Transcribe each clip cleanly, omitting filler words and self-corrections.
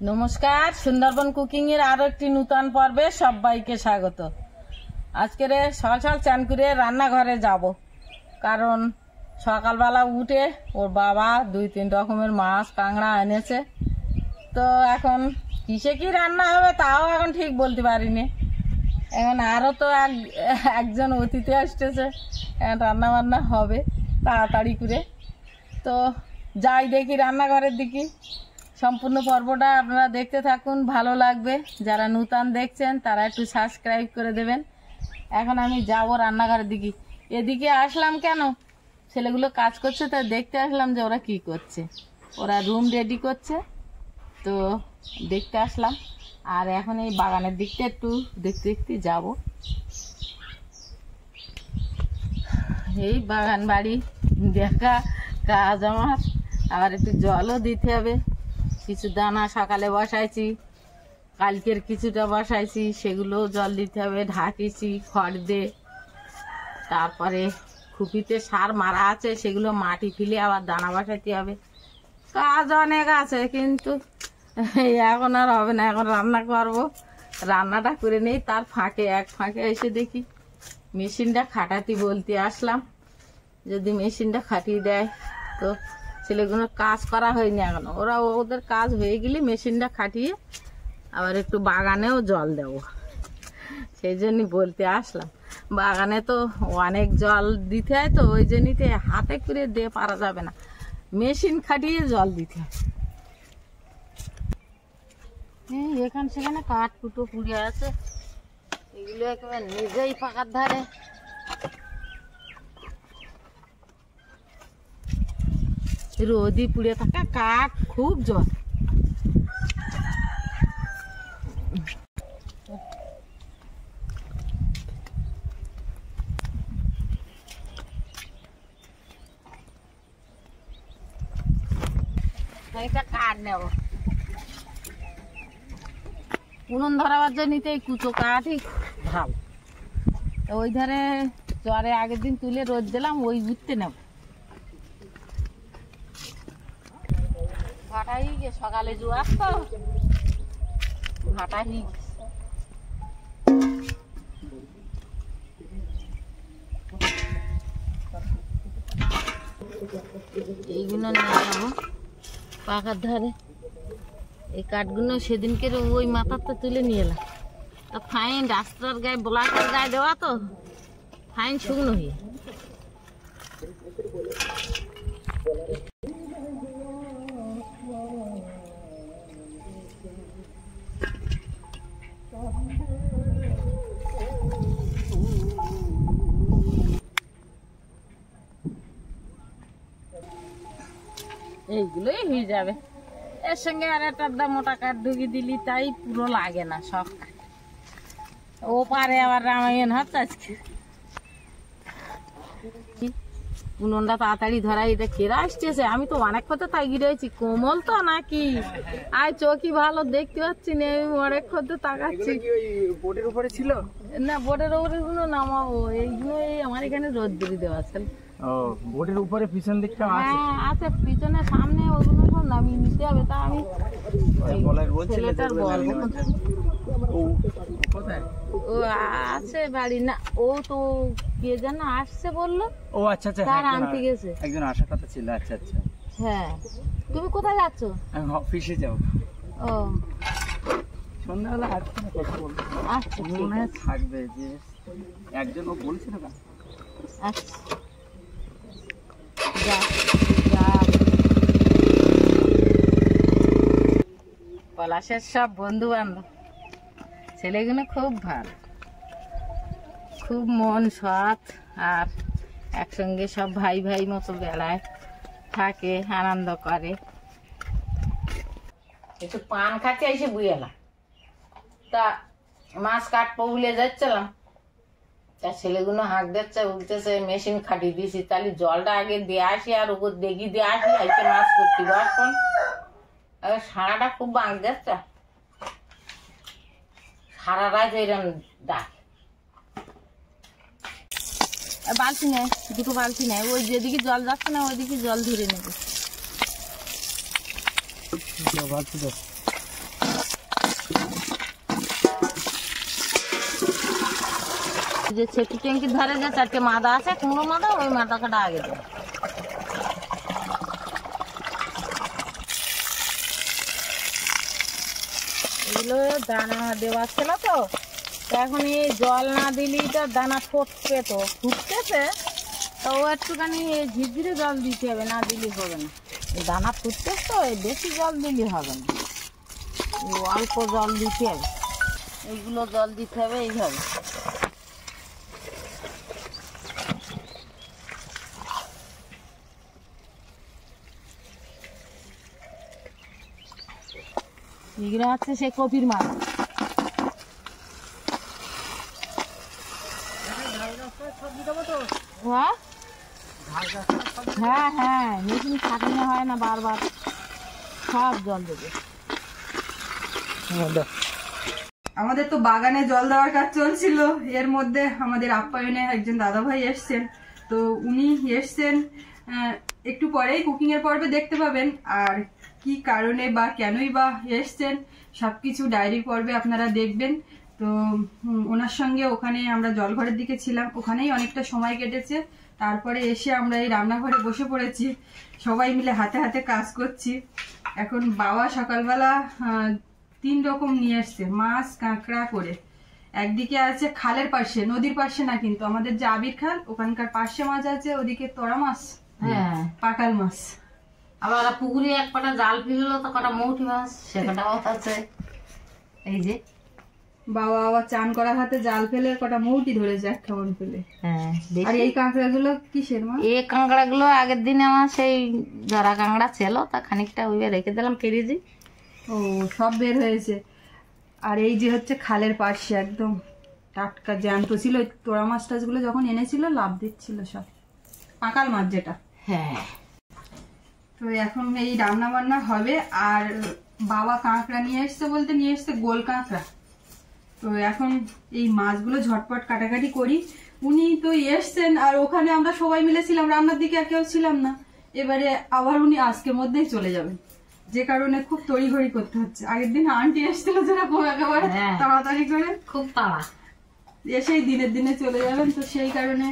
নমস্কার, সুন্দরবন কুকিং এর আরো একটি নতুন পর্বে সবাইকে স্বাগত। আজকে সকাল সকাল চান করে রান্নাঘরে যাব, কারণ সকালবেলা উঠে ওর বাবা 2-3 রকমের মাছ কাঁকড়া এনেছে। তো এখন কিসে কি রান্না হবে তাও এখন ঠিক বলতে পারিনি। এখন আরও তো একজন অতিথি আসতেছে, এখন রান্না বান্না হবে তাড়াতাড়ি করে। তো যাই দেখি রান্নাঘরের দিকে। সম্পূর্ণ পর্বটা আপনারা দেখতে থাকুন, ভালো লাগবে। যারা নতুন দেখছেন তারা একটু সাবস্ক্রাইব করে দেবেন। এখন আমি যাব রান্নাঘরের দিকে। এদিকে আসলাম কেন, ছেলেগুলো কাজ করছে তাই দেখতে আসলাম যে ওরা কি করছে। ওরা রুম রেডি করছে, তো দেখতে আসলাম। আর এখন এই বাগানের দিকটা একটু দেখতে দেখতে যাব। এই বাগান বাড়ি দেখা কাজ আমার, আবার একটু জলও দিতে হবে। কিছু দানা সকালে বসাইছি, কালকের কিছুটা বসাইছি, সেগুলো জল দিতে হবে। ঢাকিছি খড় দিয়ে, তারপরে খুপিতে সার মারা আছে, সেগুলো মাটি ফেলে আবার দানা বসাইতে হবে। কাজ অনেক আছে, কিন্তু এখন আর হবে না। এখন রান্না করব, রান্নাটা করে নেই। তার ফাঁকে এসে দেখি মেশিনটা খাটাতে বলতে আসলাম। যদি মেশিনটা খাটিয়ে দেয় তো ছেলেগুলো কাজ করা হয়নি এখনো। ওদের কাজ হয়ে গেলে মেশিনটা খাটিয়ে আবার একটু বাগানেও জল দেব, সেই জন্যই বলতে আসলাম। বাগানে তো অনেক জল দিতে হয়, তো ওই জন্যতে হাতে করে দিয়ে পারা যাবে না, মেশিন খাটিয়ে জল দিতে হয়। এখানে সেখানে কাঠ কুটো পুড়ে আছে, এগুলো একেবারে নিজেই পাকার ধারে। রোদি পুড়ে থাকা কাঠ, খুব জল। এটা কাঠ নেব, উনুন ধরাবার জন্য এই কুচো কাঠই ভালো। ওই ধারে জ্বরে আগের দিন তুলে রোদ দিলাম, ওই ঘুরতে নেব। ভাটাই সকালে জোয়ার তো ভাটাই এইগুলো নিয়ে যাবো পাকার ধারে। এই কাঠগুলো সেদিনকে ওই মাথারটা তুলে নিয়ে এলাম। তা ফাইন রাস্তার গায়ে, ব্লকের গায়ে দেওয়া তো ফাইন শুকনো হয়ে। এইগুলোই হয়ে যাবে। এর সঙ্গে আর একটা মোটা কাঠ ঢুকিয়ে দিলি, তাই পুরো লাগে না সব। ও পারে আবার রামায়ণ হচ্ছে আজকে। উনুনটা তাড়াতাড়ি ধরাই, এটা কেরা আসতেছে। আমি তো অনেক ক্ষতে তাকিয়ে রয়েছি, কোমল তো নাকি আয় চোখই ভালো দেখতে পাচ্ছি না, আমি অনেক ক্ষতে তাকাচ্ছি। বোর্ডের উপরে ছিল না, বোর্ডের উপরে গুলো নামাবো, এইগুলো এই আমার এখানে রোদ্দুরি দেওয়া আছে। ও বোর্ডের উপরে পিছন দিকটা আছে। হ্যাঁ আছে, পিছনে সামনে ওগুলো সব নামিয়ে নিতে হবে। তা আমি ছেলেটার বলবো ও আছে বাড়ি না, ও তো কে যেন আসছে বললো। ও আচ্ছা আচ্ছা, তার আনতে গেছে, একজন আসার কথা ছিল। আচ্ছা আচ্ছা, হ্যাঁ। তুমি কোথায় যাচ্ছ? আমি অফিসে যাব। ও সন্ধ্যাবেলা আসবে না, কথা বলবো। আচ্ছা মনে হয় থাকবে, যে একজন ও বলছিল না। আচ্ছা যা যা। পলাশের সব বন্ধু বান্ধব, ছেলেগুলো খুব ভালো, খুব মন সৎ, আর একসঙ্গে সব ভাই ভাই মতো বেলায় থাকে, আনন্দ করে। একটু পান খাচ্ছে, এসে বুঝেলাম। তা মাছ কাটবো বলে যাচ্ছিলাম, তা ছেলেগুলো হাঁক দিচ্ছে, উঠতেছে। মেশিন খাটিয়ে দিয়েছি, তাহলে জলটা আগে দিয়ে আসি আর ওপর দেখি দিয়ে আসি, এসে মাছ করতে বসন। সারাটা খুব বাঁক যাচ্ছে, সারা রাত এরকম ডাক। বালতি নেয়, দুটো বালতি নেয়, ওই যেদিকে জল যাচ্ছে না ওইদিকে জল ধরে নেবে। যে ছেটি ট্যাঙ্কির ধারে যে 4টে মাদা আছে, কুমড়ো মাদা, ওই মাদাটা আগে দেয়। এগুলো দানা দেওয়া ছিল তো, এখন এই জল না দিলেই তো দানা ফুটবে, তো ফুটতেছে, তো একটুখানি ঝিরঝিরে জল দিতে হবে, না দিলে হবে না। এই দানা ফুটতেছে তো, বেশি জল দিলে হবে না, অল্প জল দিতে হবে। এইগুলো জল দিতে হবে এইভাবে। এগুলো হচ্ছে সে কপির মাছ। হ্যাঁ হ্যাঁ, মেশিন খাটানো হয় না, বারবার সব জল দেবে। আমাদের তো বাগানে জল দেওয়ার কাজ চলছিল, এর মধ্যে আমাদের আপ্যায়নে একজন দাদাভাই এসছেন। তো উনি এসছেন একটু পরেই কুকিং এর পর্বে দেখতে পাবেন, আর কি কারণে বা কেনই বা এসছেন সবকিছু ডায়েরি পর্বে আপনারা দেখবেন। তো ওনার সঙ্গে ওখানে আমরা জলঘরের দিকে ছিলাম, ওখানেই অনেকটা সময় কেটেছে। তারপরে এসে আমরা এই রান্নাঘরে বসে পড়েছি, সবাই মিলে হাতে হাতে কাজ করছি। এখন বাবা সকালবেলা 3 রকম নিয়ে এসছে মাছ, কাঁকড়া করে। একদিকে আছে খালের পাশে, নদীর পাশে না, কিন্তু আমাদের যে আবির খাল ওখানকার পাশে মাছ আছে, ওদিকে তোরা মাছ, হ্যাঁ, পাকাল মাছ। আবার পুকুরে এক কটা জাল ফেললো, তো কটা মৌটি মাছ, সে কটাও আছে। এই যে বাবা আবার চান করা হাতে জাল ফেলে কটা মৌটি ধরেছে, এক খাবন ফেলে। হ্যাঁ, আর এই কাঁকড়া গুলো কিসের মা? এই কাঁকড়া গুলো আগের দিনে আমার সেই জরা কাঁকড়া ছিল, তা খানিকটা ওই রেখে দিলাম ফ্রিজে। ও, সব বের হয়েছে। আর এই যে হচ্ছে খালের পাশে একদম টাটকা জ্যান্ত ছিল, ওই তোরা মাছ টাছগুলো যখন এনেছিল লাভ দিচ্ছিল সব, পাকাল মাছ যেটা। হ্যাঁ, তো এখন এই রান্না বান্না হবে। আর বাবা কাঁকড়া নিয়ে এসছে, বলতে নিয়ে এসছে গোল কাঁকড়া। তো এখন এই মাছগুলো ঝটপট কাটাকাটি করি। উনি তো এসছেন, আর ওখানে আমরা সবাই মিলেছিলাম, রান্নার দিকে আর কেউ ছিলাম না। এবারে আবার উনি আজকের মধ্যেই চলে যাবেন, যে কারণে খুব তড়িঘড়ি করতে হচ্ছে। আগের দিন আন্টি এসেছিল যেরকম একেবারে তাড়াতাড়ি করে, খুব তাড়া, এসেই দিনের দিনে চলে যাবেন। তো সেই কারণে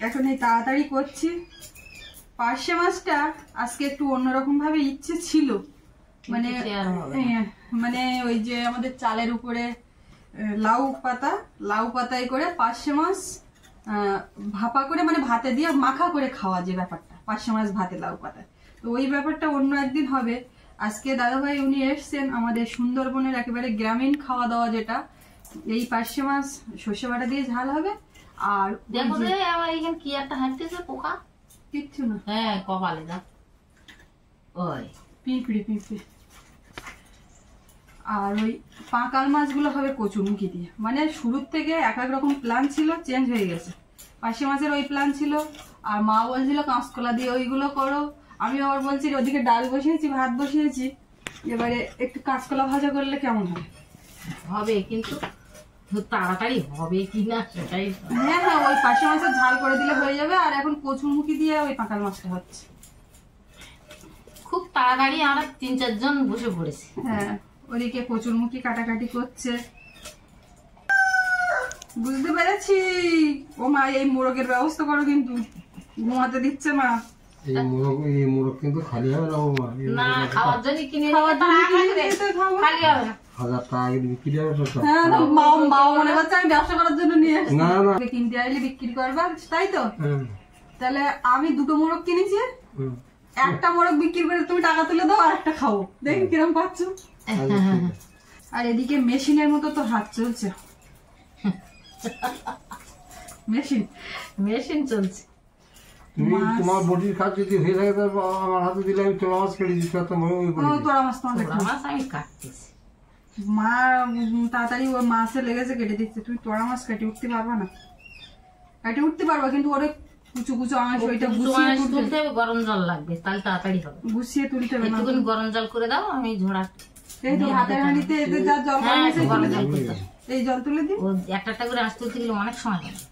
এখন এই তাড়াতাড়ি করছি। পার্শে মাছটা আজকে একটু অন্যরকম ভাবে ইচ্ছে ছিল, মানে মানে ওই যে আমাদের চালের উপরে লাউ পাতায় করে পার্শে মাছ ভাপা করে, মানে ভাতে দিয়ে মাখা করে খাওয়া, যে ব্যাপারটা পার্শে মাছ ভাতে লাউ পাতায়, তো ওই ব্যাপারটা অন্য একদিন হবে। আজকে দাদাভাই উনি এসছেন, আমাদের সুন্দরবনের একেবারে গ্রামীণ খাওয়া দাওয়া যেটা, এই পার্শে মাছ সর্ষে বাটা দিয়ে ঝাল হবে। আর দেখো আমার এখানে কি একটা হাঁটতেছে পোকা, কিচ্ছু না, হ্যাঁ কপালে যা, ওই পিঁপড়ে। আর ওই পাকাল মাছগুলো হবে কচুরমুখী দিয়ে। মানে শুরুর থেকে এক এক রকম প্ল্যান ছিল, চেঞ্জ হয়ে গেছে। পার্শে মাছের ওই প্ল্যান ছিল, আর মা বলছিল কাঁচকলা দিয়ে ওইগুলো করো। আমি আবার বলছি ওদিকে ডাল বসিয়েছি, ভাত বসিয়েছি, এবারে একটু কাঁচকলা ভাজা করলে কেমন হয়? হবে, কিন্তু তাড়াতাড়ি হবে কিনা সেটাই। হ্যাঁ হ্যাঁ, ওই পার্শে মাছের ঝাল করে দিলে হয়ে যাবে। আর এখন কচুরমুখী দিয়ে ওই পাকাল মাছটা হচ্ছে খুব তাড়াতাড়ি। আমরা 3-4 জন বসে পড়েছি। হ্যাঁ, ওদিকে কচুরমুখী কাটাকাটি করছে। বুঝতে পেরেছি। ও মা, এই মোরগের ব্যবস্থা করো, কিন্তু ঘুমাতে দিচ্ছে না। এই মোরগ কিন্তু খালি হবে না বাবা, না খাওয়ার জন্য কিনে খাওয়ার জন্য কিনে নিয়ে যেতে খাবো। খালি হবে না। 1000 টাকা করে বিক্রি হবে তো সব। হ্যাঁ, মা মনে করছে আমি ব্যবসা করার জন্য নিয়ে এসেছি। না না, কিনতে আইলে বিক্রি করবা, তাই তো? হ্যাঁ, তাহলে আমি 2টো মোরগ কিনেছি, হুম, একটা মোরগ বিক্রি করে তুমি টাকা তুলে দাও, আর একটা খাবো, দেখি কিরম পাচ্ছ। আচ্ছা, ঠিক আছে। আর এদিকে মেশিনের মতো তো হাত চলছে, মেশিন চলছে। তুমি তোমার বডির কাজ যদি হয়ে থাকে তো আমার হাতে দিলে আমি তোলা মাছ কেটে দিতে পারতাম। তোরা মাছ তোমাদের মাছ আমি কাটতেছি। মা তাড়াতাড়ি ওর মাছে লেগেছে কেটে দিচ্ছে, তুমি তোরা মাছ কেটে উঠতে পারবা না? কেটে উঠতে পারবা, কিন্তু ওরে কুচু কুচু আঁশ, ওইটা গুছিয়ে তুলতে হবে, গরম জল লাগবে, তাহলে তাড়াতাড়ি হবে। গুছিয়ে তুলতে হবে না? একটুখানি গরম জল করে দাও, আমি ঝোড়া এই তো হাতের হাঁড়িতে এতে যা জল হ্যাঁ, করেছে গরম তুলে জল দিই, করে দাও। এই জল তুলে দিই। ও একটা করে আঁশ তুলতে গেলে অনেক সময় লাগে।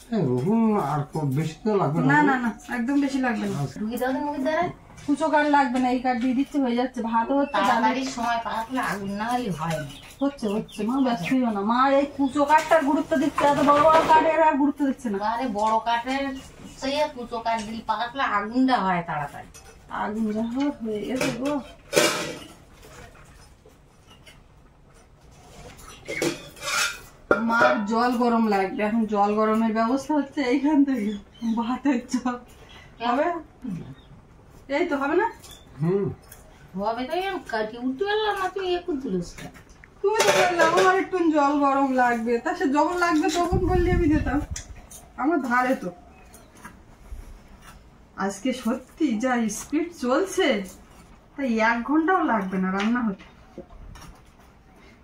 হ্যাঁ, ওরকম আর বেশি তো লাগবে না না না, একদম বেশি লাগবে না। ঢুকি দাও মুখের দ্বারা। কুচো কাঠ লাগবে না, এই কাঠ দিয়ে দিচ্ছে, হয়ে যাচ্ছে। ভাতও হচ্ছে, ডাল তাড়াতাড়ি সময় পাকলে আগুন না হলে হয় না। হচ্ছে হচ্ছে। মা ব্যস্ত হইও না, মা এই কুচো কাঠটার গুরুত্ব দিচ্ছে, এত বড় বড় কাঠের আর গুরুত্ব দিচ্ছে না। আরে বড় কাঠের সেই কুচো কাঠ দিলে পাকলে আগুনটা হয় তাড়াতাড়ি। আগুন যা হয়ে গেছে গো। মার জল গরম লাগবে, এখন জল গরমের ব্যবস্থা হচ্ছে এইখান থেকে। ভাতের জল হবে, এই তো হবে না? হবে তাই আমি কাটি উঠতে পারলাম না, তুই একটু তুলিস। তুমি তো বললে আমার একটু জল গরম লাগবে, তা সে যখন লাগবে তখন বললে আমি দিতাম। আমার ধারে তো আজকে সত্যি যা স্পিড চলছে, তাই 1 ঘন্টাও লাগবে না রান্না হতে।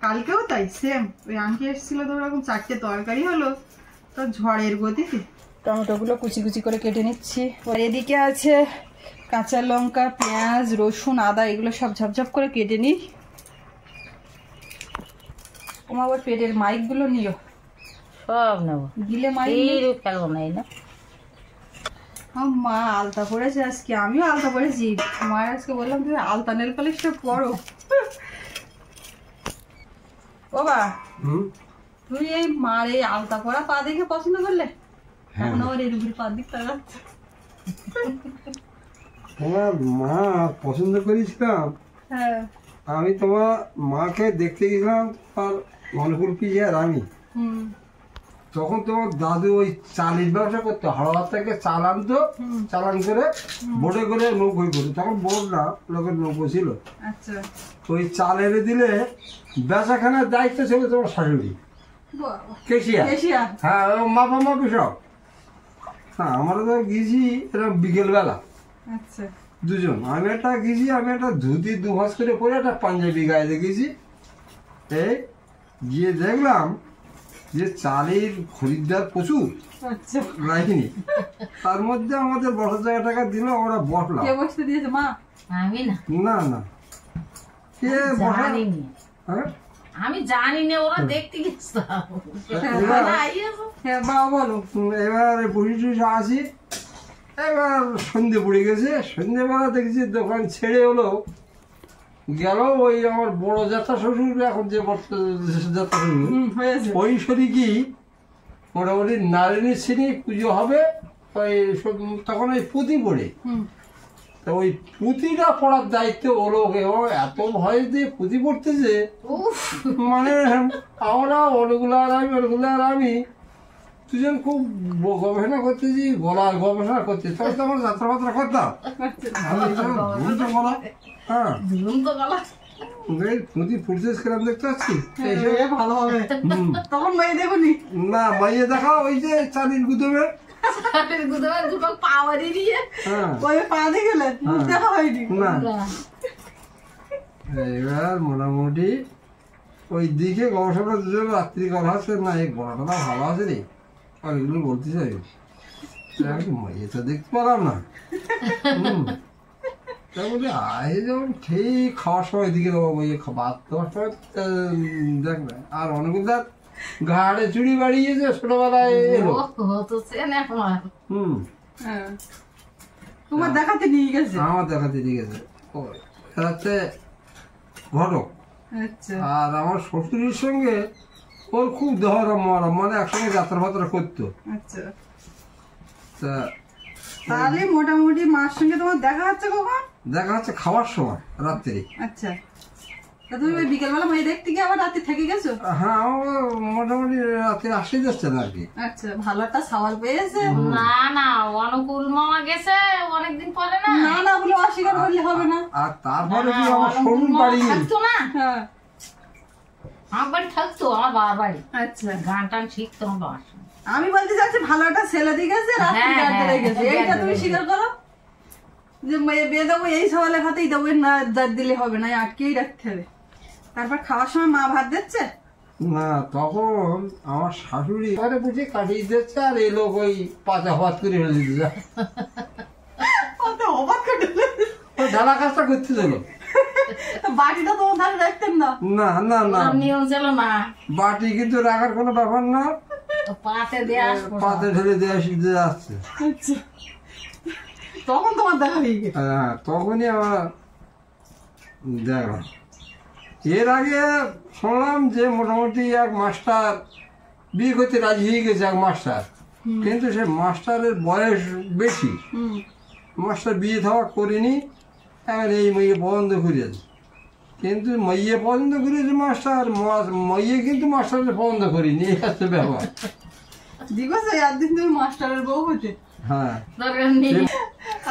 কালকেও তাই সেম, ওই আন্টি এসেছিল তো ওরকম 4টে তরকারি হলো, তো ঝড়ের গতিতে। টমেটোগুলো কুচি কুচি করে কেটে নিচ্ছি। আর এদিকে আছে কাঁচা লঙ্কা, পেঁয়াজ, রসুন, আদা, এগুলো সব ঝপঝপ করে কেটে নিই। তোমার ওর পেটের মাইকগুলো নিও, সব নেবো, দিলে মাইক এই ফেলবো না। এই না মা আলতা পরেছে আজকে, আমিও আলতা পরেছি। মায়ের আজকে বললাম তুমি আলতা নেল পালিশটা পরো। বাবা তুমি এই মার এই আলতা পরা পা দেখে পছন্দ করলে? এখন আবার এর উপরে পা দিক তাকাচ্ছে। তোমার মা পছন্দ করেছিলাম, হ্যাঁ আমি তোমার মাকে দেখতে গেছিলাম, আর অনুকূল পিজে আর আমি। তখন তোমার দাদু ওই চালের ব্যবসা করতো, হাওড়া থেকে চাল আনতো, চালান করে বোটে করে নৌকোই করতো। তখন বোট না, লোকের নৌকো ছিল। আচ্ছা, ওই চাল এনে দিলে বেচাখানার দায়িত্ব ছিল তোমার শাশুড়ি, কেশিয়া। কেশিয়া, হ্যাঁ, মাপা মাপি সব। হ্যাঁ, আমরা তো গেছি এরকম বিকেলবেলা আচ্ছা, দুজন। আমি একটা গেছি, আমি একটা ধুতি 2 ভাঁজ করে পরে একটা পাঞ্জাবি গায়ে দেখেছি। এই গিয়ে দেখলাম যে চালের খরিদ্দার প্রচুর আচ্ছা। লাইনি, তার মধ্যে আমাদের বসার জায়গা টাকা দিল, আমরা বসলাম। কে বসতে দিয়েছে মা? আমি না, না না, কে বসা? জানিনি, হ্যাঁ, আমি জানি না, ওরা দেখতে গেছিলাম। হ্যাঁ বাবা বলো। এবার বসে টসে আসি, এবার সন্ধে পড়ে গেছে। সন্ধেবেলা দেখছি দোকান ছেড়ে হলো গেল ওই আমার বড় জ্যাঠা শ্বশুর, এখন যে জ্যাঠা শ্বশুর, হয়েছে। ওই শরিকি মোটামুটি নারায়ণী শ্রেণী পুজো হবে। ওই তখন ওই পুঁতি পড়ে, তা ওই পুঁতিটা পড়ার দায়িত্ব হলো। এত ভয় দিয়ে পুঁতি পড়তেছে, মানে আমরা ওগুলো আর আমি দুজন খুব গবেষণা করতেছি, গলার গবেষণা করতেছি। তখন তো আমরা যাত্রাপাত্রা করতাম, গলা। হ্যাঁ, পুঁতি ফুটতেছে কিরম দেখতে পাচ্ছি। ভালো হবে তখন মাই দেখুনি না, মাইয়ে দেখা ওই যে চাঁদির গুদমে পাওয়ারি দিয়ে ওই পা দিয়ে গেলেন, দেখা হয়নি না। এবার মোটামুটি ওই দিকে গবেষণা দুজন রাত্রি করা হচ্ছে। না, এই গলাটা ভালো আছে রে, আর এগুলো বলতে চাই। মাইয়ে তো দেখতে পেলাম না। তার মধ্যে আয় যেমন ঠিক খাওয়ার সময় দিকে ভাত দেওয়ার সময় দেখবে। আর অনেকদার ঘাড়ে চুড়ি বাড়িয়েছে ছোটবেলায় এলো। তোমার দেখাতে নিয়ে গেছে? আমার দেখাতে নিয়ে গেছে হচ্ছে ঘটক। আচ্ছা। আর আমার শ্বশুরের সঙ্গে ওর খুব দহরম মহরম, মানে একসঙ্গে যাত্রা ফাত্রা করতো। আচ্ছা, তা তাহলে মোটামুটি মার সঙ্গে তোমার দেখা হচ্ছে কখন? দেখা হচ্ছে খাওয়ার সময় রাত্রে। আচ্ছা, তা তুমি ওই বিকেলবেলা মেয়ে দেখতে গিয়ে আবার রাতে থেকে গেছো? হ্যাঁ, আমার মোটামুটি রাতে আসে যাচ্ছে না আর কি। আচ্ছা, ভালো একটা সাওয়াল পেয়েছে। না না, অনুকূল মামা গেছে অনেকদিন পরে। না না না বলে অস্বীকার করলে হবে না। আর তারপরে কি আমার শরীর বাড়ি থাকতো না, হ্যাঁ আমার বাড়ি থাকতো, আমার বাবার বাড়ি। আচ্ছা, গান টান শিখতো আমার বাবার সঙ্গে। আমি বলতে চাচ্ছি ভালো একটা ছেলে দিয়ে গেছে, রাত্রি হ্যাঁ, গাড়িতে হ্যাঁ, গেছে, এইটা তুমি স্বীকার করো যে মেয়ে বিয়ে দেবো এই সওয়ালের হাতেই দেবো, না দাঁত দিলে হবে না, আটকেই রাখতে হবে। তারপর খাওয়ার সময় মা ভাত দিচ্ছে না, তখন আমার শাশুড়ি ঘরে বুঝে কাটিয়ে দিচ্ছে, আর এই লোক ওই পাচা ভাত করে ফেলে দিতে অবাক করে ঢালা কাজটা করতে দিল। বাটিটা তোমার ধারে রাখতেন না? না না না, নিয়ম ছিল না, বাটি কিন্তু রাখার কোনো ব্যাপার না, পাতে দেওয়া পাতে ঢেলে দিয়ে আসছে। আচ্ছা, তখন তোমার দেখা হয়ে গেছে। হ্যাঁ, তখনই আমার দেখলাম। এর আগে শুনলাম যে মোটামুটি এক মাস্টার বিয়ে করতে রাজি হয়ে গেছে, এক মাস্টার, কিন্তু সে মাস্টারের বয়স বেশি, মাস্টার বিয়ে থাওয়া করেনি, এখন এই মেয়ে পছন্দ করেছে, কিন্তু মেয়ে পছন্দ করেছে মাস্টার, মেয়ে কিন্তু মাস্টারের পছন্দ করিনি, এই হচ্ছে ব্যাপার। দিবসে একদিন তুমি মাস্টারের বউ হতে। হ্যাঁ, দরকার নেই।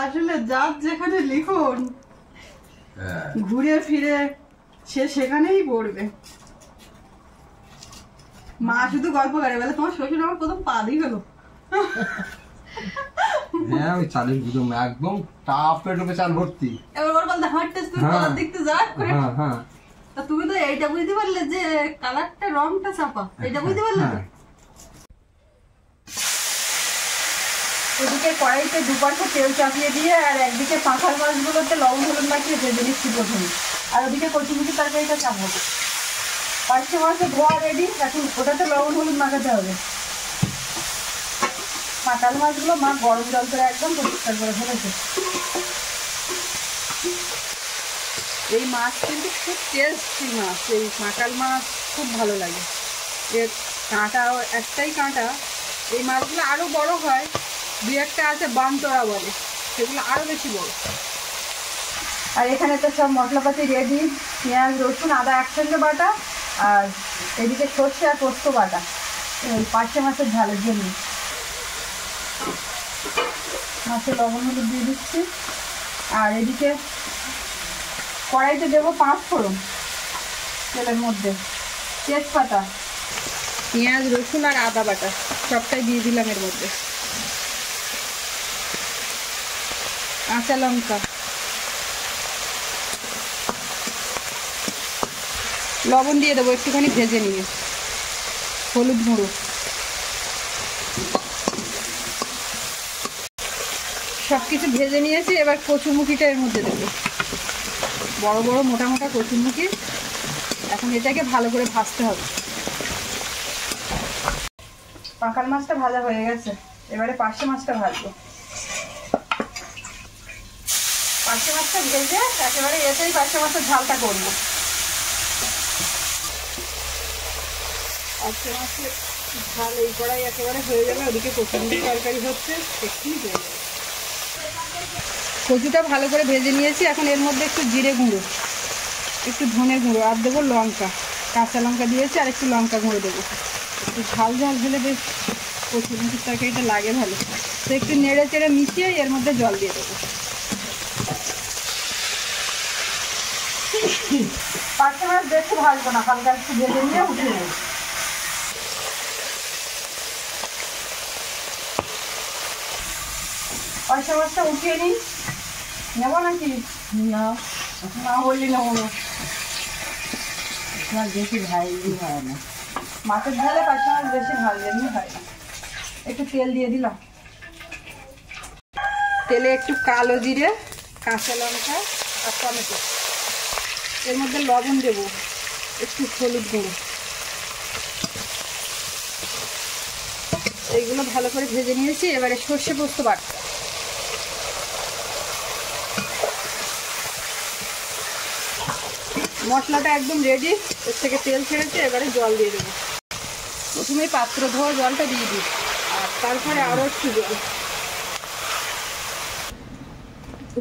আসলে যার যেখানে লিখন ঘুরে ফিরে সে সেখানেই পড়বে। মা শুধু গল্প করে বলে তোমার শ্বশুর আমার প্রথম পা দিয়ে গেল। হ্যাঁ, ওই চালের গুঁড়ো একদম টাপে টপে চাল ভর্তি। এবার ওর বলতে হাঁটতে তুমি কলার দেখতে যা করে। হ্যাঁ হ্যাঁ, তা তুমি তো এইটা বুঝতে পারলে যে কালারটা রংটা চাপা, এটা বুঝতে পারলে তো? এদিকে কড়াইতে দুপাশে তেল চাপিয়ে দিয়ে আর একদিকে পাঁঠাল মাছগুলোতে লবণ হলুদ মাখিয়ে ভেজে নিচ্ছি প্রথমে, আর ওদিকে কচুমুচি তরকারিটা চাপাবো। পাঁচশো মাছে ধোয়া রেডি, এখন ওটাতে লবণ হলুদ মাখাতে হবে। পাঁঠাল মাছগুলো মা গরম জল করে একদম পরিষ্কার করে ফেলেছে। এই মাছ কিন্তু খুব টেস্টি মাছ, এই পাঁঠাল মাছ খুব ভালো লাগে। এর কাঁটাও একটাই কাঁটা, এই মাছগুলো আরও বড় হয়, দু একটা আছে বামতরা বলে, সেগুলো আরও বেশি বড়। আর এখানে তো সব মশলাপাতি রেডি, পেঁয়াজ রসুন আদা একসঙ্গে বাটা, আর এদিকে সর্ষে আর পোস্ত বাটা এই পার্শে মাছের ঝালের জন্য। মাছের লবণ হলুদ দিয়ে দিচ্ছি, আর এদিকে কড়াইতে দেবো 5 ফোড়ন তেলের মধ্যে, তেজপাতা, পেঁয়াজ রসুন আর আদা বাটা সবটাই দিয়ে দিলাম এর মধ্যে, কাঁচা লঙ্কা, লবণ দিয়ে দেবো একটুখানি ভেজে নিয়ে, হলুদ গুঁড়ো, সব কিছু ভেজে নিয়েছি। এবার কচুরমুখিটা এর মধ্যে দেবো, বড় বড় মোটা মোটা কচুরমুখি। এখন এটাকে ভালো করে ভাজতে হবে। পাঁঠাল মাছটা ভাজা হয়ে গেছে, এবারে পার্শে মাছটা ভাজবো। পার্শে মাছটা ভেজে একেবারে এতেই পার্শে মাছের ঝালটা করবো। পার্শে মাছের ঝাল এই কড়াই একেবারে হয়ে যাবে, ওদিকে কচুরমুখি তরকারি হচ্ছে, এক্ষুনি হয়ে যাবে। কচুটা ভালো করে ভেজে নিয়েছি, এখন এর মধ্যে একটু জিরে গুঁড়ো, একটু ধনে গুঁড়ো, আর দেবো লঙ্কা, কাঁচা লঙ্কা দিয়েছি, আর একটু লঙ্কা গুঁড়ো দেবো। একটু ঝাল ঝাল হলে বেশ কচুরমুখির তরকারিটা লাগে ভালো। তো একটু নেড়ে চেড়ে মিশিয়ে এর মধ্যে জল দিয়ে দেবো। পার্শে মাছ বেশি ভাজবো না, হালকা একটু ভেজে নিয়ে উঠিয়ে নেব। পার্শে মাছটা উঠিয়ে নিই, নেবো নাকি? না, না বললি নেবো না। তোমার বেশি ভাইই হয় না। মাছের ঝালে পার্শে মাছ বেশি ভালো এমনি হয় না। একটু তেল দিয়ে দিলাম, তেলে একটু কালো জিরে, কাঁচা লঙ্কা আর টমেটো, এর মধ্যে লবণ দেবো, একটু হলুদ গুঁড়ো, এইগুলো ভালো করে ভেজে নিয়েছি। এবারে সর্ষে পোস্ত বাটতে, মশলাটা একদম রেডি, এর থেকে তেল ছেড়েছে, এবারে জল দিয়ে দেবো। প্রথমে পাত্র ধোয়া জলটা দিয়ে দিই, আর তারপরে আরও একটু জল।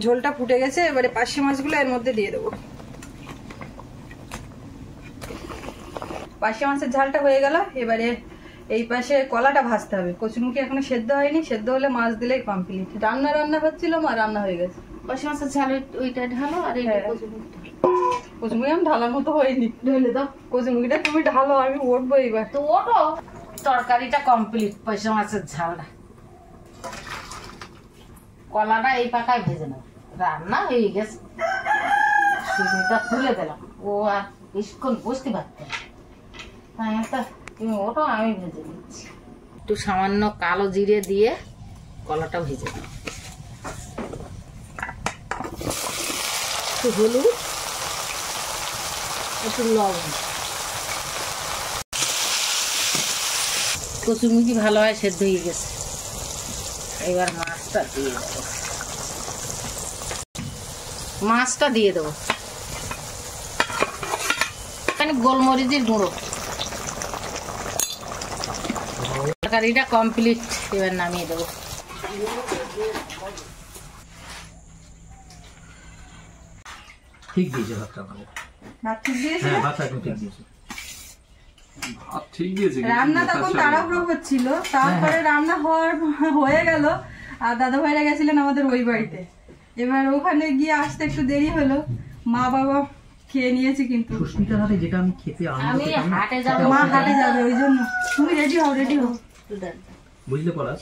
ঝোলটা ফুটে গেছে, এবারে পার্শে মাছগুলো এর মধ্যে দিয়ে দেবো। পার্শে মাছের ঝালটা হয়ে গেল, এবারে এই পাশে কলাটা ভাজতে হবে। কচুরমুখি এখনো সেদ্ধ হয়নি, সেদ্ধ হলে মাছ দিলেই কমপ্লিট। রান্না হচ্ছিল, মা রান্না হয়ে গেছে। পার্শে মাছের ঝাল ওইটা ঢালো, আর এইটা কচুরমুখিটা কচুরমুখি আমি ঢালার মতো হয়নি, ঢেলে দাও। কচুরমুখিটা তুমি ঢালো, আমি উঠবো এইবার। তো ওঠো, তরকারিটা কমপ্লিট, পার্শে মাছের ঝালটা। কলাটা এই পাকায় ভেজে নেব, রান্না হয়ে গেছে। চিনিটা তুলে দিলাম, ও আর বেশিক্ষণ বসতে পারতে না। তুমি ওঠো, আমি ভেজে দিচ্ছি। একটু সামান্য কালো জিরে দিয়ে কলাটা ভেজে দাও, একটু হলুদ, একটু লবণ। কচুরমুখি ভালো হয় সেদ্ধ হয়ে গেছে, এবার মাছটা দিয়ে দেবো। মাছটা দিয়ে দেবো, এখানে গোলমরিচের গুঁড়ো। তরকারিটা কমপ্লিট, এবার নামিয়ে দেবো। ঠিক দিয়েছে ভাতটা ভালো। ভাত ঠিক দিয়েছে? হ্যাঁ, ভাতটা একদম ঠিক দিয়েছে। ভাত ঠিক দিয়েছে, কিন্তু রান্না মোটার তখন সাথে- তাড়াহুড়ো হচ্ছিল, তারপরে রান্না হয়ে গেল। আর দাদা ভাইরা গেছিলেন আমাদের ওই বাড়িতে। এবার ওখানে গিয়ে আসতে একটু দেরি হলো, মা বাবা খেয়ে নিয়েছি। কিন্তু সুস্মিতার হাতে যেটা আমি খেতে আনন্দ আমি পেতাম না, হাটে যাবো, মা হাটে যাবে, ওই জন্য তুমি রেডি হও, রেডি হও। বুঝলে পলাশ,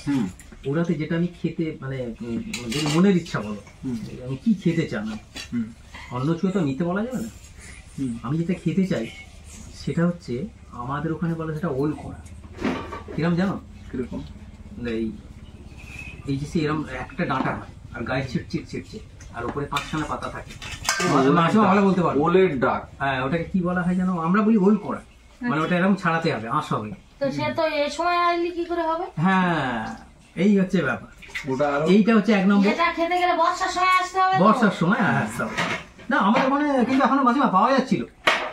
ওরাতে যেটা আমি খেতে মানে যদি মনের ইচ্ছা বলো আমি কি খেতে চান, অন্য ছুঁয়ে তো নিতে বলা যাবে না। আমি যেটা খেতে চাই সেটা হচ্ছে আমাদের ওখানে বলে সেটা ওল করা। কিরম জানো? কিরকম? এই যে এরকম একটা ডাঁটা হয় আর গায়ে ছিটছে আর উপরে 5খানা পাতা থাকে। মাসিমা ভালো বলতে পারো। ওলের ডাক। হ্যাঁ, ওটাকে কি বলা হয় জানো? আমরা বলি ওল করা, মানে ওটা এরকম ছাড়াতে হবে, আঁশ হবে। তো সে তো এই সময় আসলে কি করে হবে? হ্যাঁ, এই হচ্ছে ব্যাপার। ওটা আরো এইটা হচ্ছে 1 নম্বর। এটা খেতে গেলে বর্ষার সময় আসতে হবে তো? বর্ষার সময় আসতে হবে। না, আমাদের মানে কিন্তু এখনো মাঝিমা পাওয়া যাচ্ছিল,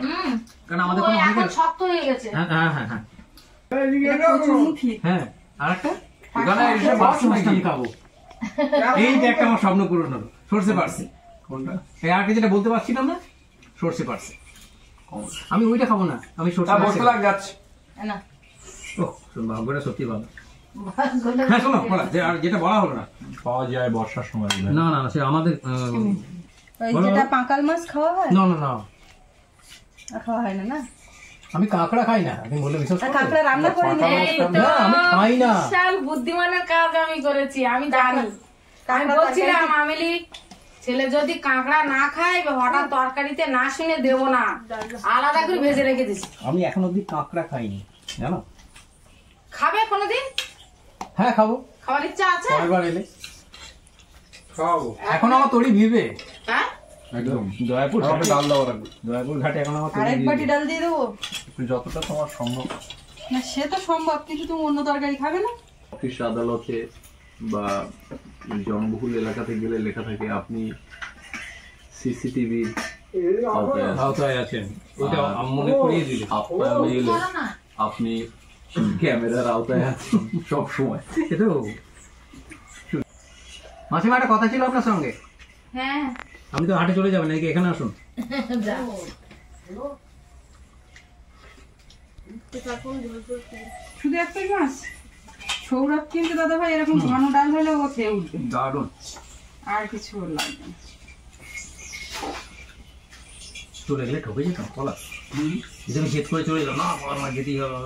হুম, কারণ আমাদের ওই কোনো এখন অনেকের- শক্ত হয়ে গেছে। হ্যাঁ হ্যাঁ হ্যাঁ হ্যাঁ এটা কচুরমুখী। হ্যাঁ। আর একটা এখানে এসে পার্সে বাস মাছ খাবো, এইটা একটা আমার স্বপ্ন পূরণ হলো। সর্ষে পার্সে, কোনটা? এই আগে যেটা বলতে পারছিলাম না, সর্ষে পার্সে। আমি ওইটা খাবো না, আমি সর্ষে তা পার্সে বসতে লাগ যাচ্ছে। না, ওহ, শোন ভাগ্যটা সত্যি ভালো। ভাগ্যটা হ্যাঁ শোনো বলা, আর যেটা বলা হলো না, পাওয়া যায় বর্ষার সময়। না না না, সে আমাদের ওই বলো, যেটা বলো। পাঁকাল মাছ খাওয়া হয়, না না না, আর খাওয়া হয় না। না, আমি কাঁকড়া খাই না, তুমি বললে বিশ্বাস আর করবে? কাঁকড়া রান্না করে এই তো না, আমি খাই না। বিশাল বুদ্ধিমানের কাজ আমি করেছি, আমি জানি। আমি বলছিলাম আমিলি ছেলে যদি কাঁকড়া না খায় বা হঠাৎ তরকারিতে না শুনে দেবো না, আলাদা করে ভেজে রেখে দিছি। আমি এখন অব্দি কাঁকড়া খাইনি, জানো? খাবে কোনোদিন? হ্যাঁ খাবো, খাওয়ার ইচ্ছা আছে? পরেরবার এলে। খাওয়াবো। এখন আমার তরি ভিবে হ্যাঁ, একদম। দয়াপুর আমাকে ঘাটে, ডাল দেওয়া লাগবে। দয়াপুর ঘাটে এখন আমার তরি আরেক বাটি ভিবে। ডাল দিয়ে দেবো। যতটা তোমার সম্ভব। না, সে তো সম্ভব, কিন্তু তুমি অন্য তরকারি খাবে না। অফিস আদালতে বা জনবহুল এলাকাতে গেলে লেখা থাকে আপনি সিসিটিভি আওতায় আছেন, ওটা মনে করিয়ে দিলে। আপ্যায়নে এলে করো না। আপনি ক্যামেরার আওতায় আছেন সব সময়। সেতো মাসিমা একটা কথা ছিল আপনার সঙ্গে। হ্যাঁ, আমি তো হাটে চলে যাবেন নাকি, এখানে আসুন। যাও। শুধু একটাই মাছ? সৌরভ কিন্তু দাদা ভাই এরকম ঘন ডাল হলে ও খেয়ে উঠবে, দারুন। আর কিছু ওর লাগবে না। চলে গেলে ঠকে যেতাম বলা, যদি আমি জেদ করে চলে যেতাম, না আমার যেতেই হবে,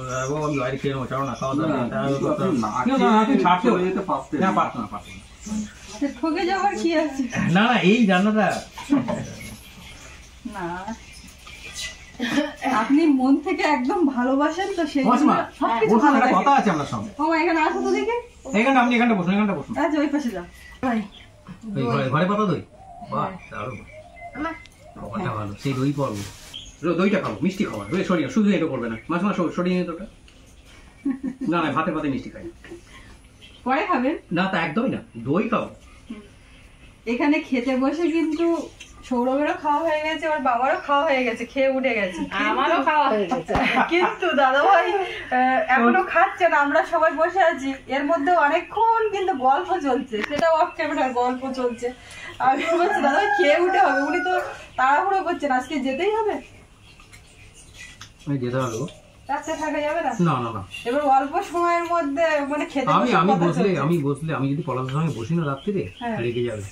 আমি বাইরে খেয়ে নেবো, ছাড়ো না, খাওয়া দাওয়া নেই, তাহলে তো আপনি না না, না, না, তুমি ছাড়তে চলে যেতে পারতেন। না, পারতো না, পারতো না। সে ঠকে যাওয়ার কি আছে? না না, এই রান্নাটা না, আপনি মন থেকে একদম ভালোবাসেন তো, সেই জন্য মাসিমা সবকিছু বসুন, ভালো একটা লাগে। কথা আছে আপনার সঙ্গে। ও মা, এখানে আসো তো দেখে। এইখানটা আপনি এখানটা বসুন, এখানটা বসুন। আচ্ছা, ওই পাশে যাও ভাই। ওই ঘরে পাতা দই, বাহ দারুন, খাবারটা ভালো, সেই দই পাবো, দইটা খাবো, মিষ্টি খাবার, দই সরিয়ে, শুধু এটা করবে না, মাছ মাছ সরিয়ে নিয়ে তোটা। না না, ভাতে ভাতে মিষ্টি খাই না। পরে খাবেন। না, তা একদমই না, দই খাবো। এখানে খেতে বসে কিন্তু সৌরভেরও খাওয়া হয়ে গেছে, ওর বাবারও খাওয়া হয়ে গেছে, খেয়ে উঠে গেছে। আমারও খাওয়া হয়ে গেছে। কিন্তু দাদা ভাই এখনো খাচ্ছেন, আমরা সবাই বসে আছি, এর মধ্যে অনেকক্ষণ কিন্তু গল্প চলছে, সেটাও অফ ক্যামেরার গল্প চলছে। আমি বলছি দাদা ভাই খেয়ে উঠে হবে, উনি তো তাড়াহুড়ো করছেন, আজকে যেতেই হবে, আমি যেতে পারবো রাস্তায় থাকা যাবে না। না না না, এবার অল্প সময়ের মধ্যে মানে খেতে আমি বসে আমি কথা বসলে চলছে। আমি যদি পলাশের সঙ্গে বসি না রাত্রিরে, হ্যাঁ। রেগে যাবে,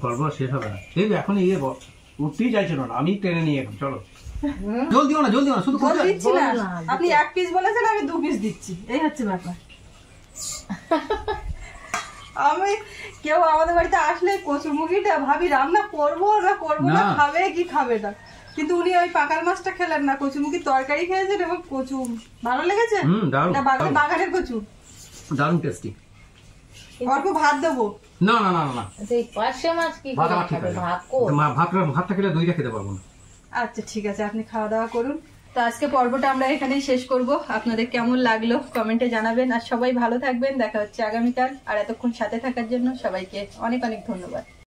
গল্প আর শেষ হবে না। এই যে এখন ইয়ে উঠতেই চাইছিল না, আমি টেনে নিয়ে এখন চলো। জল দিও না, জল দিও না, শুধু জল কচু- দিচ্ছি না, বল না, আপনি 1 পিস বলেছেন, আমি 2 পিস দিচ্ছি, এই হচ্ছে ব্যাপার। আমি কেউ আমাদের বাড়িতে আসলে কচুরমুখিটা ভাবি রান্না করবো না করবো না, না। খাবে কি খাবে না, কিন্তু উনি ওই পাকাল মাছটা খেলেন না, কচুরমুখির তরকারি খেয়েছেন এবং কচু ভালো লেগেছে। দারুণ, না বাগানের কচু, দারুণ টেস্টি। অল্প ভাত দেবো। না না না না, তো এই পার্শে মাছ কি ভাত করে আমার ঠিক খাবে? আছে, ভাত কর। ভাতটা খেলে দইটা খেতে পারবো না। আচ্ছা ঠিক আছে, আপনি খাওয়া দাওয়া করুন। তো আজকে পর্বটা আমরা এখানেই শেষ করব। আপনাদের কেমন লাগলো কমেন্টে জানাবেন, আর সবাই ভালো থাকবেন। দেখা হচ্ছে আগামীকাল, আর এতক্ষণ সাথে থাকার জন্য সবাইকে অনেক অনেক ধন্যবাদ।